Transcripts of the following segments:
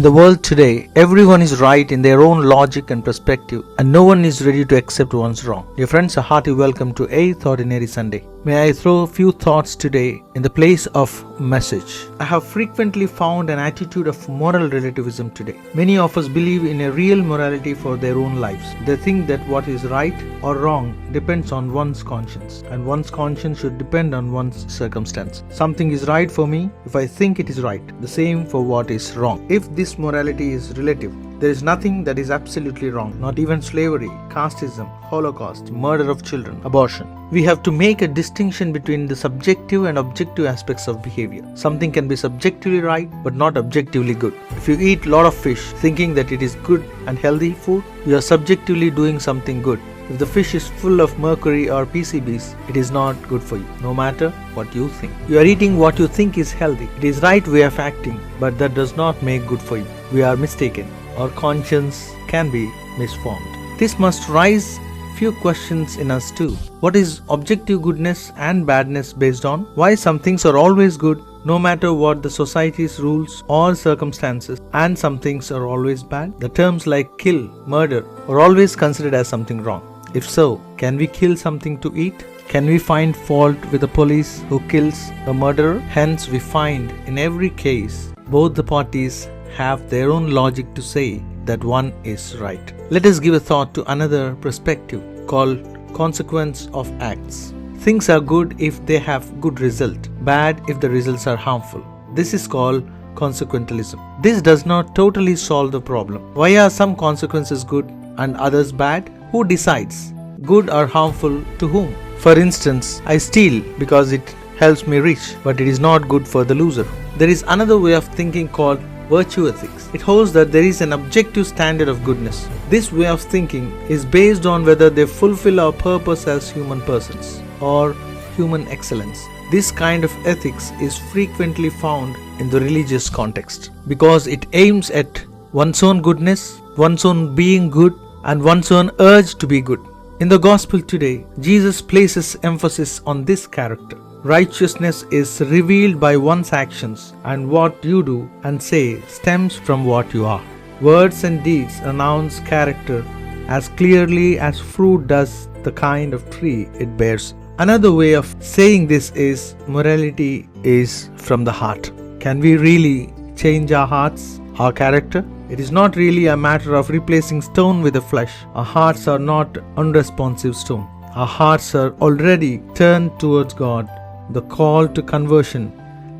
the world today, everyone is right in their own logic and perspective, and no one is ready to accept one's wrong. Dear friends, a hearty welcome to 8th Ordinary Sunday. May I throw a few thoughts today in the place of message. I have frequently found an attitude of moral relativism today. Many of us believe in a real morality for their own lives. They think that what is right or wrong depends on one's conscience, and one's conscience should depend on one's circumstance. Something is right for me if I think it is right. The same for what is wrong. If this morality is relative, there is nothing that is absolutely wrong, not even slavery, casteism, Holocaust, murder of children, abortion. We have to make a distinction between the subjective and objective aspects of behavior. Something can be subjectively right but not objectively good. If you eat a lot of fish thinking that it is good and healthy food, you are subjectively doing something good. If the fish is full of mercury or PCBs, it is not good for you, no matter what you think. You are eating what you think is healthy. It is right way of acting, but that does not make good for you. We are mistaken. Our conscience can be misformed. This must raise few questions in us too. What is objective goodness and badness based on? Why some things are always good no matter what the society's rules or circumstances, and some things are always bad? The terms like kill, murder are always considered as something wrong. If so, can we kill something to eat? Can we find fault with the police who kills a murderer? Hence we find in every case both the parties have their own logic to say that one is right. Let us give a thought to another perspective called consequence of acts. Things are good if they have good result, bad if the results are harmful. This is called consequentialism. This does not totally solve the problem. Why are some consequences good and others bad? Who decides? Good or harmful to whom? For instance, I steal because it helps me rich, but it is not good for the loser. There is another way of thinking called virtue ethics. It holds that there is an objective standard of goodness. This way of thinking is based on whether they fulfill our purpose as human persons or human excellence. This kind of ethics is frequently found in the religious context because it aims at one's own goodness, one's own being good, and one's own urge to be good. In the gospel today, Jesus places emphasis on this character. Righteousness is revealed by one's actions, and what you do and say stems from what you are. Words and deeds announce character as clearly as fruit does the kind of tree it bears. Another way of saying this is morality is from the heart. Can we really change our hearts, our character? It is not really a matter of replacing stone with the flesh. Our hearts are not unresponsive stone. Our hearts are already turned towards God. The call to conversion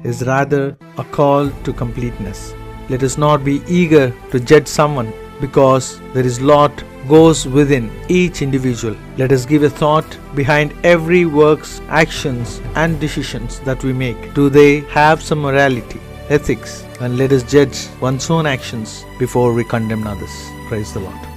is rather a call to completeness. Let us not be eager to judge someone because there is lot goes within each individual. Let us give a thought behind every works, actions and decisions that we make. Do they have some morality, ethics? And let us judge one's own actions before we condemn others. Praise the Lord.